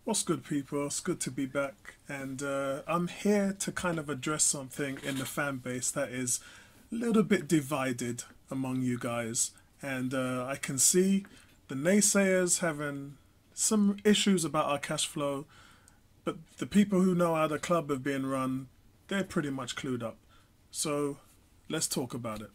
What's good, people? It's good to be back, and I'm here to kind of address something in the fan base that is a little bit divided among you guys. And I can see the naysayers having some issues about our cash flow, but the people who know how the club have been run, they're pretty much clued up. So let's talk about it.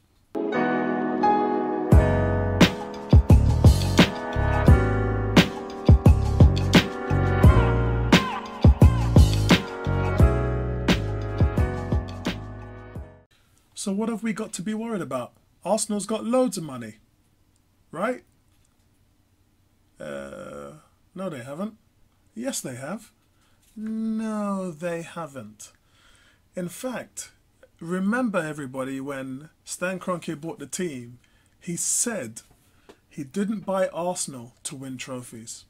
So what have we got to be worried about? Arsenal's got loads of money, right? No, they haven't. Yes, they have. No, they haven't. In fact, remember everybody when Stan Kroenke bought the team, he said he didn't buy Arsenal to win trophies.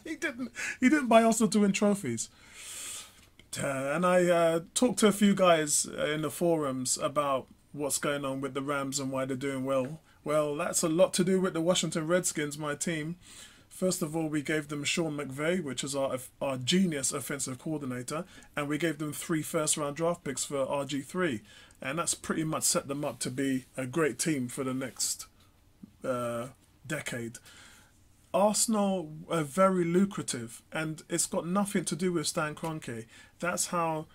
he didn't. He didn't buy Arsenal to win trophies. And I talked to a few guys in the forums about what's going on with the Rams and why they're doing well. Well, that's a lot to do with the Washington Redskins, my team. First of all, we gave them Sean McVay, which is our genius offensive coordinator, and we gave them 3 first-round draft picks for RG3. And that's pretty much set them up to be a great team for the next decade. Arsenal are very lucrative, and it's got nothing to do with Stan Kroenke. That's how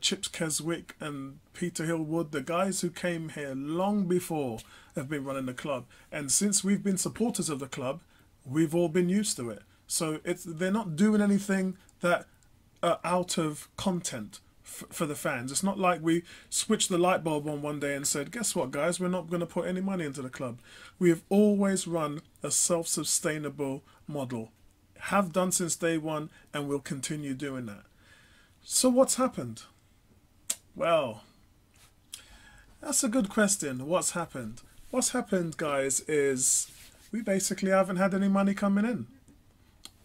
Chips Keswick and Peter Hillwood, the guys who came here long before, have been running the club. And since we've been supporters of the club, we've all been used to it. So they're not doing anything that are out of content for the fans. It's not like we switched the light bulb on one day and said, guess what, guys, we're not going to put any money into the club. We have always run a self-sustainable model, have done since day one, and will continue doing that. So what's happened? Well, that's a good question. What's happened? What's happened, guys, is we basically haven't had any money coming in.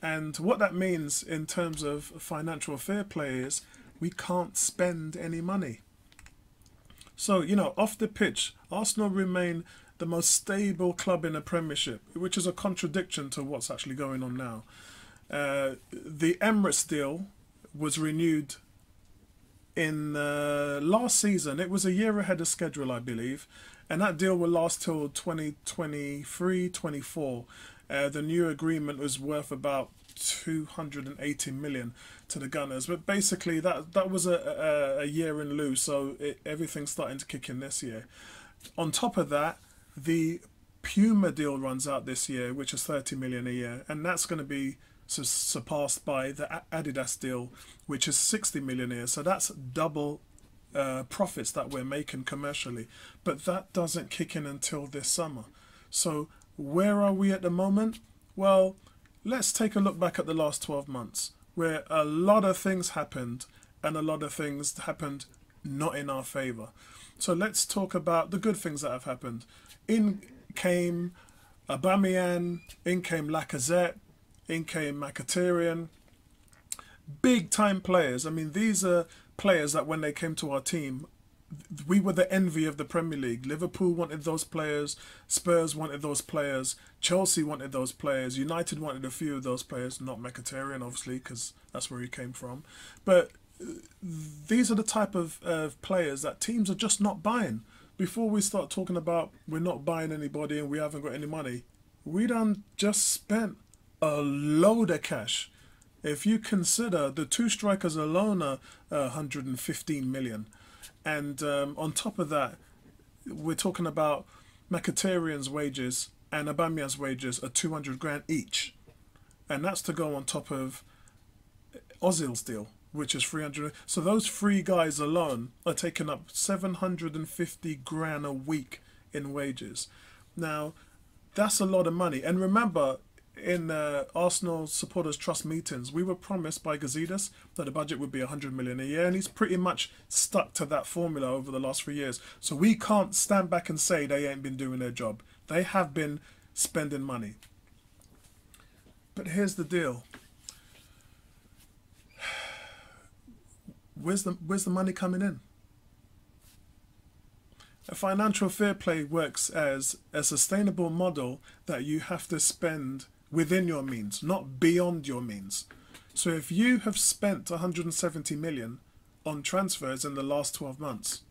And what that means in terms of financial fair play is we can't spend any money. So, off the pitch, Arsenal remain the most stable club in the Premiership, which is a contradiction to what's actually going on now. The Emirates deal was renewed in last season. It was a year ahead of schedule, I believe, and that deal will last till 2023-24. The new agreement was worth about 280 million to the Gunners, but basically that was a year in lieu, so everything's starting to kick in this year. On top of that, the Puma deal runs out this year, which is 30 million a year, and that's going to be surpassed by the Adidas deal, which is 60 million a year. So that's double profits that we're making commercially, but that doesn't kick in until this summer. So where are we at the moment? Well, let's take a look back at the last 12 months, where a lot of things happened and a lot of things happened not in our favour. So let's talk about the good things that have happened. In came Aubameyang, in came Lacazette, in came Mkhitaryan. Big time players. I mean, these are players that when they came to our team, we were the envy of the Premier League. Liverpool wanted those players, Spurs wanted those players, Chelsea wanted those players, United wanted a few of those players, not Mkhitaryan obviously because that's where he came from. But these are the type of players that teams are just not buying. Before we start talking about we're not buying anybody and we haven't got any money, we done just spent a load of cash. If you consider the 2 strikers alone are 115 million. And on top of that, we're talking about Mkhitaryan's wages and Aubameyang's wages are 200 grand each. And that's to go on top of Ozil's deal, which is 300. So those 3 guys alone are taking up 750 grand a week in wages. Now, that's a lot of money. And remember, in Arsenal Supporters Trust meetings, we were promised by Gazidis that the budget would be 100 million a year, and he's pretty much stuck to that formula over the last 3 years. So we can't stand back and say they ain't been doing their job. They have been spending money. But here's the deal. Where's the money coming in? A financial fair play works as a sustainable model that you have to spend within your means, not beyond your means. So if you have spent 170 million on transfers in the last 12 months,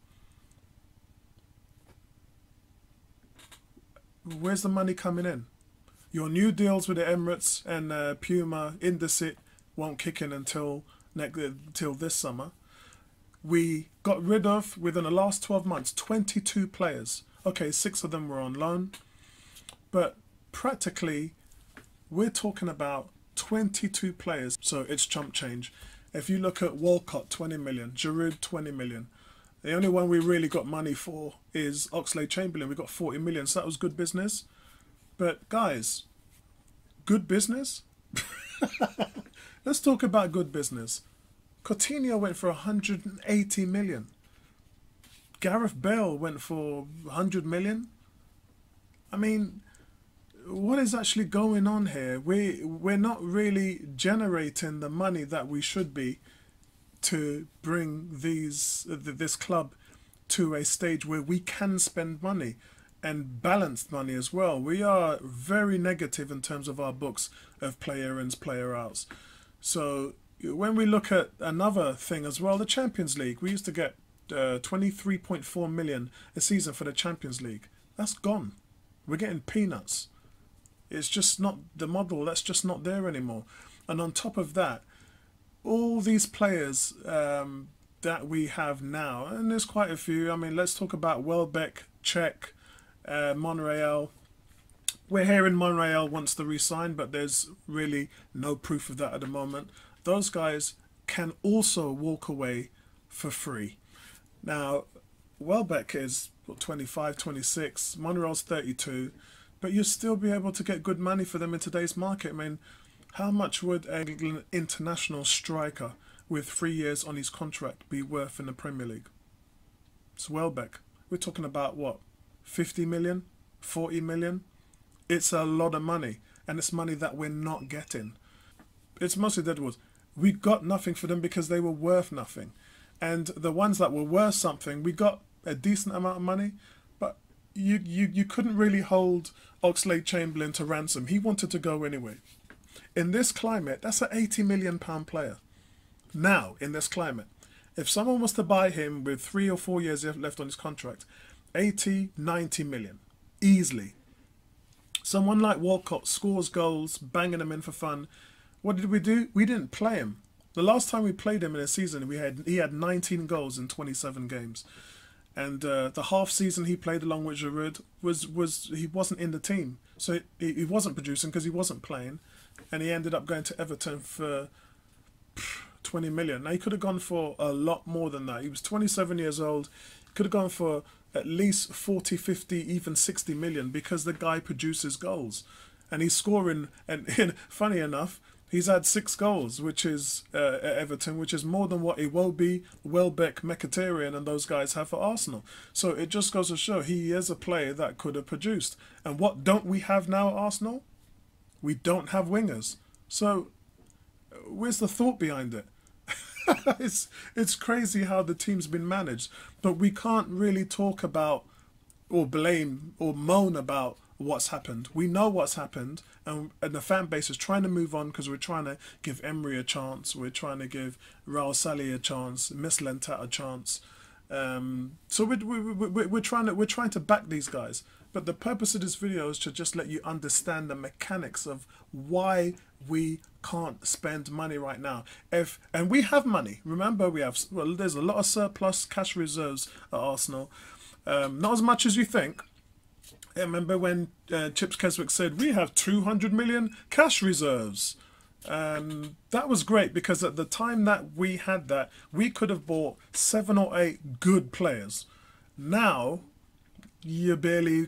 where's the money coming in? Your new deals with the Emirates and Puma, Indesit won't kick in until this summer. We got rid of, within the last 12 months, 22 players. Okay, 6 of them were on loan. But practically, we're talking about 22 players. So it's chump change. If you look at Walcott, 20 million. Giroud, 20 million. The only one we really got money for is Oxlade-Chamberlain. We got 40 million. So that was good business. But guys, good business? Let's talk about good business. Coutinho went for 180 million. Gareth Bale went for 100 million. I mean, what is actually going on here? We're not really generating the money that we should be to bring this club to a stage where we can spend money and balanced money as well. We are very negative in terms of our books of player ins, player outs. So when we look at another thing as well, the Champions League, we used to get 23.4 million a season for the Champions League. That's gone. We're getting peanuts. It's just not the model. That's just not there anymore. And on top of that, all these players that we have now, and there's quite a few. I mean, let's talk about Welbeck, Cech, Monreal. We're hearing Monreal wants to resign, but there's really no proof of that at the moment. Those guys can also walk away for free. Now, Welbeck is 25, 26, Monreal's 32, but you'll still be able to get good money for them in today's market. I mean, how much would an international striker with 3 years on his contract be worth in the Premier League? It's Welbeck. We're talking about what? 50 million? 40 million? It's a lot of money, and it's money that we're not getting. It's mostly Deadwoods. We got nothing for them because they were worth nothing. And the ones that were worth something, we got a decent amount of money, but you couldn't really hold Oxlade-Chamberlain to ransom. He wanted to go anyway. In this climate, that's an £80 million player. Now, in this climate, if someone was to buy him with 3 or 4 years left on his contract, 80, 90 million, easily. Someone like Walcott scores goals, banging them in for fun. What did we do? We didn't play him. The last time we played him in a season, he had 19 goals in 27 games. And the half season he played along with Giroud he wasn't in the team. So he wasn't producing because he wasn't playing. And he ended up going to Everton for 20 million. Now, he could have gone for a lot more than that. He was 27 years old. He could have gone for at least 40, 50, even 60 million because the guy produces goals. And he's scoring, and funny enough, he's had 6 goals, which is at Everton, which is more than what Iwobi, Welbeck, Mkhitaryan and those guys have for Arsenal. So it just goes to show he is a player that could have produced. And what don't we have now at Arsenal? We don't have wingers. So where's the thought behind it? It's crazy how the team's been managed. But we can't really talk about or blame or moan about what's happened. We know what's happened, and the fan base is trying to move on because we're trying to give Emery a chance. We're trying to give Raul Sali a chance, Mislintat a chance. So we're trying to back these guys. But the purpose of this video is to just let you understand the mechanics of why we can't spend money right now. And we have money. Remember, there's a lot of surplus cash reserves at Arsenal. Not as much as you think. I remember when Chips Keswick said, we have 200 million cash reserves. That was great because at the time that we had that, we could have bought 7 or 8 good players. Now, you barely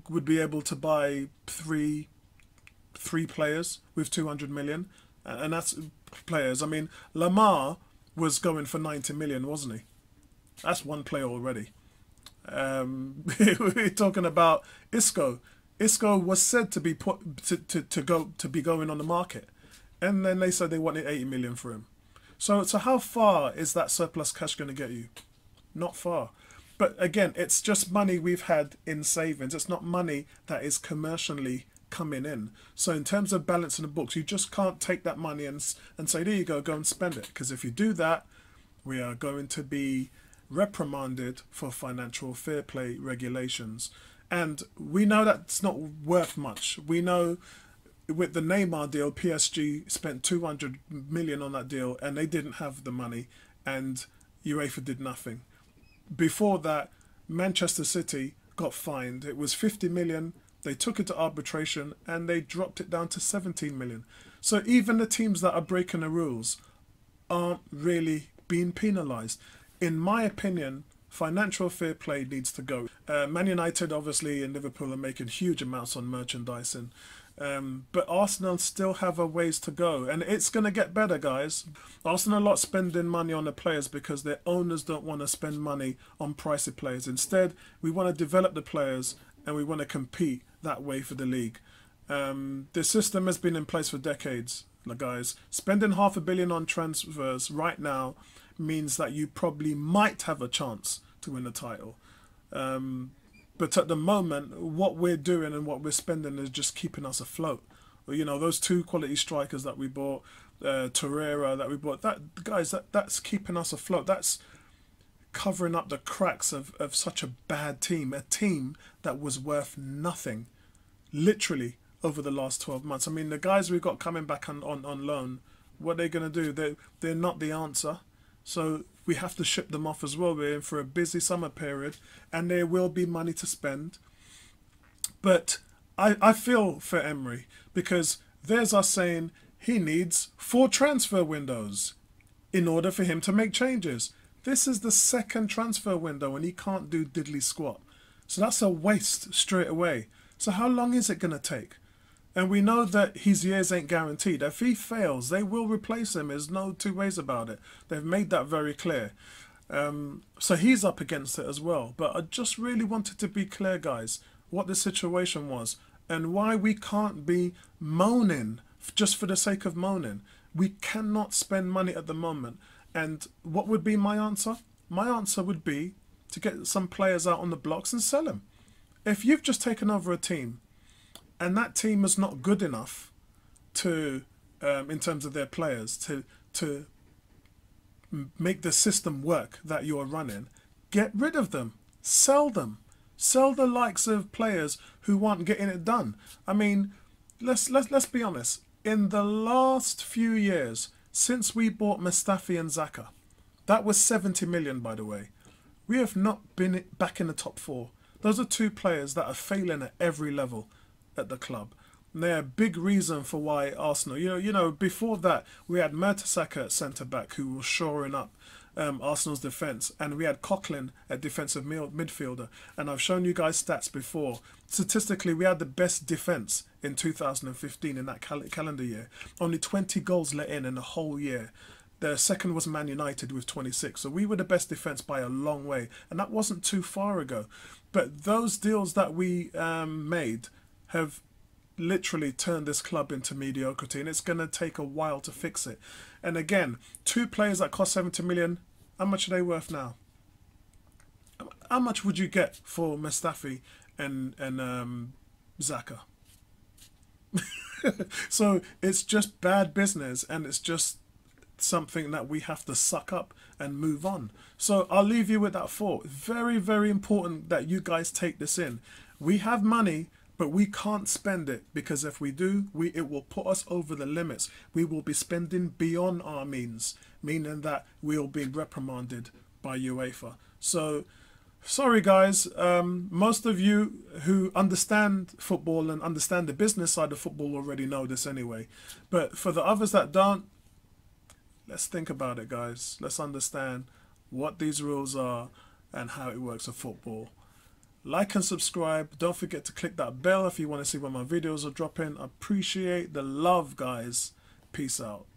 would be able to buy three players with 200 million. And that's players. I mean, Lamar was going for 90 million, wasn't he? That's one player already. We're talking about Isco. Isco was said to be going on the market, and then they said they wanted 80 million for him. So how far is that surplus cash going to get you? Not far. But again, it's just money we've had in savings. It's not money that is commercially coming in. So in terms of balancing the books, you just can't take that money and say, there you go and spend it. Because if you do that, we are going to be reprimanded for financial fair play regulations. And we know that's not worth much. We know with the Neymar deal, PSG spent 200 million on that deal and they didn't have the money, and UEFA did nothing. Before that, Manchester City got fined. It was 50 million. They took it to arbitration and they dropped it down to 17 million. So even the teams that are breaking the rules aren't really being penalised. In my opinion, financial fair play needs to go. Man United, obviously, and Liverpool are making huge amounts on merchandising. But Arsenal still have a ways to go, and it's going to get better, guys. Arsenal are not spending money on the players because their owners don't want to spend money on pricey players. Instead, we want to develop the players and we want to compete that way for the league. The system has been in place for decades, guys. Spending £500 million on transfers right now means that you probably might have a chance to win the title. But at the moment, what we're doing and what we're spending is just keeping us afloat. You know, those 2 quality strikers that we bought, Torreira that we bought, that's keeping us afloat. That's covering up the cracks of such a bad team, a team that was worth nothing, literally, over the last 12 months. I mean, the guys we've got coming back on loan, what are they going to do? They're not the answer. So we have to ship them off as well. We're in for a busy summer period and there will be money to spend. But I feel for Emery, because there's us saying he needs 4 transfer windows in order for him to make changes. This is the 2nd transfer window and he can't do diddly squat. So that's a waste straight away. So how long is it going to take? And we know that his years ain't guaranteed. If he fails, they will replace him. There's no 2 ways about it. They've made that very clear. So he's up against it as well. But I just really wanted to be clear, guys, what the situation was and why we can't be moaning just for the sake of moaning. We cannot spend money at the moment. And what would be my answer? My answer would be to get some players out on the blocks and sell them. If you've just taken over a team and that team is not good enough to, in terms of their players, to make the system work that you're running, get rid of them. Sell them. Sell the likes of players who aren't getting it done. I mean, let's be honest. In the last few years, since we bought Mustafi and Xhaka, that was 70 million, by the way. We have not been back in the top 4. Those are 2 players that are failing at every level at the club. And they're a big reason for why Arsenal, you know, before that we had Mertesacker at centre back who was shoring up Arsenal's defence, and we had Coughlin at defensive midfielder. And I've shown you guys stats before. Statistically, we had the best defence in 2015 in that calendar year. Only 20 goals let in the whole year. The second was Man United with 26. So we were the best defence by a long way. And that wasn't too far ago. But those deals that we made have literally turned this club into mediocrity, and it's going to take a while to fix it. And again, 2 players that cost 70 million, how much are they worth now? How much would you get for Mustafi and Xhaka? So it's just bad business, and it's just something that we have to suck up and move on. So I'll leave you with that thought. Very, very important that you guys take this in. We have money, but we can't spend it, because if we do, it will put us over the limits. We will be spending beyond our means, meaning that we'll be reprimanded by UEFA. So, sorry guys, most of you who understand football and understand the business side of football already know this anyway. But for the others that don't, let's think about it, guys. Let's understand what these rules are and how it works in football. Like and subscribe. Don't forget to click that bell if you want to see when my videos are dropping. I appreciate the love, guys. Peace out.